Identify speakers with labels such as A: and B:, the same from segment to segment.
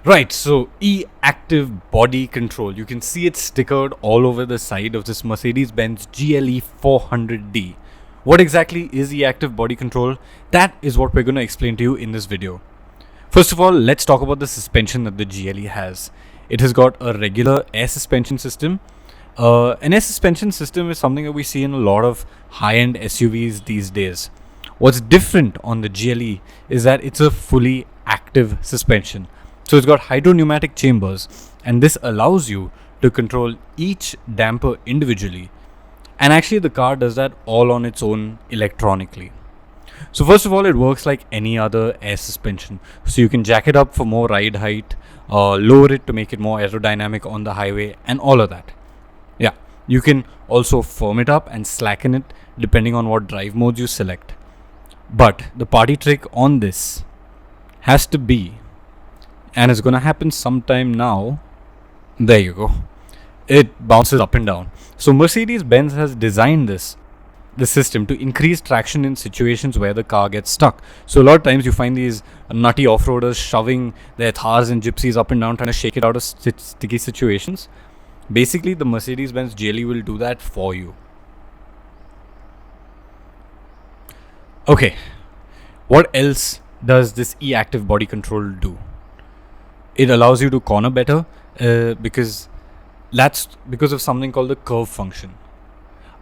A: Right, so E-Active Body Control. You can see it stickered all over the side of this Mercedes-Benz GLE 400d. What exactly is E-Active Body Control? That is what we're going to explain to you in this video. First of all, let's talk about the suspension that the GLE has. It has got a regular air suspension system. An air suspension system is something that we see in a lot of high-end SUVs these days. What's different on the GLE is that it's a fully active suspension. So it's got hydropneumatic chambers, and this allows you to control each damper individually. And actually the car does that all on its own electronically. So first of all, it works like any other air suspension. So you can jack it up for more ride height, lower it to make it more aerodynamic on the highway, and all of that. Yeah, you can also firm it up and slacken it depending on what drive modes you select. But the party trick on this has to be, and it's going to happen sometime now. There you go. It bounces up and down. So Mercedes-Benz has designed this system to increase traction in situations where the car gets stuck. So a lot of times you find these nutty off-roaders shoving their Thars and Gypsies up and down, trying to shake it out of sticky situations. Basically, the Mercedes-Benz GLE will do that for you. Okay, what else does this E-Active Body Control do? It allows you to corner better because of something called the curve function.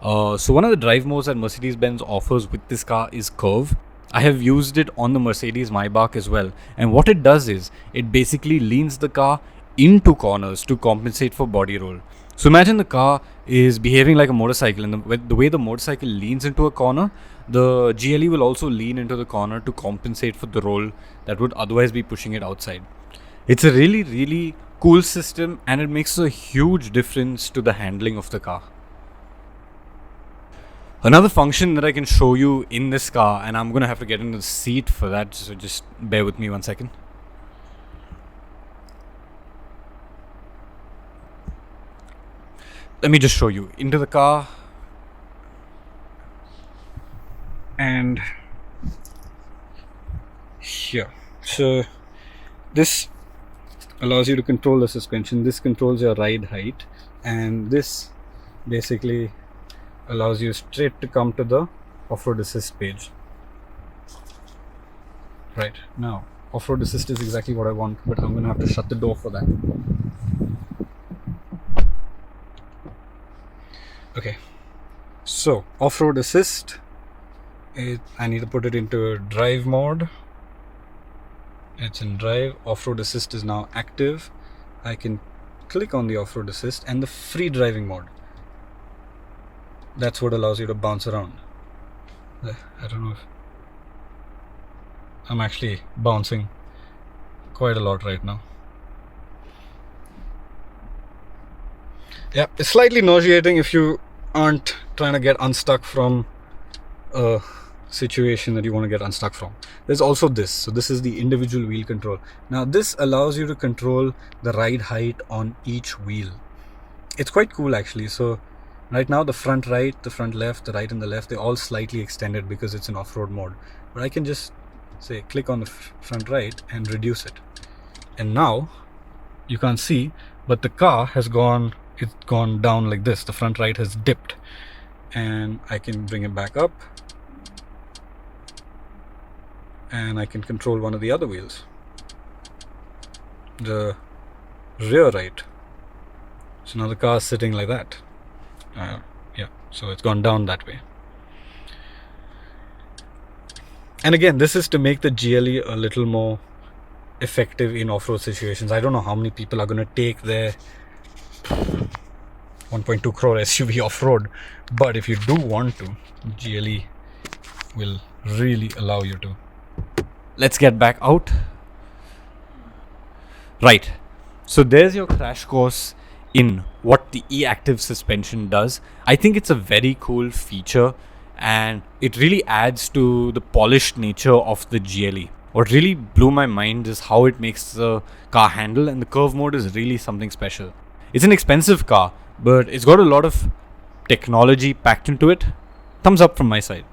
A: So one of the drive modes that Mercedes-Benz offers with this car is curve. I have used it on the Mercedes Maybach as well, and what it does is it basically leans the car into corners to compensate for body roll. So imagine the car is behaving like a motorcycle, and the way the motorcycle leans into a corner, the GLE will also lean into the corner to compensate for the roll that would otherwise be pushing it outside. It's a really, really cool system, and it makes a huge difference to the handling of the car. Another function that I can show you in this car, and I'm going to have to get into the seat for that, so just bear with me 1 second. Let me just show you into the car. And here. So this allows you to control the suspension. This controls your ride height, and this basically allows you straight to come to the off-road assist page. Right now, off-road assist is exactly what I want, but I'm gonna have to shut the door for that. Okay, so off-road assist, I need to put it into drive mode. It's in drive. Off-road assist is now active. I can click on the off-road assist and the free driving mode. That's what allows you to bounce around. I don't know if I'm actually bouncing quite a lot right now. Yeah, it's slightly nauseating if you aren't trying to get unstuck from a situation that you want to get unstuck from. There's also this. So this is the individual wheel control. Now this allows you to control the ride height on each wheel. It's quite cool actually. So right now the front right, the front left, the right and the left, they're all slightly extended because it's in off-road mode. But I can just say click on the front right and reduce it. And now you can't see, but the car has gone down like this. The front right has dipped, and I can bring it back up, and I can control one of the other wheels, the rear right. So now the car is sitting like that. Yeah, so it's gone down that way. And again, this is to make the GLE a little more effective in off-road situations. I don't know how many people are going to take their 1.2 crore SUV off-road, but if you do want to, GLE will really allow you to. Let's get back out. Right, so there's your crash course in what the E-Active suspension does. I think it's a very cool feature, and it really adds to the polished nature of the GLE. What really blew my mind is how it makes the car handle, and the curve mode is really something special. It's an expensive car, but it's got a lot of technology packed into it. Thumbs up from my side.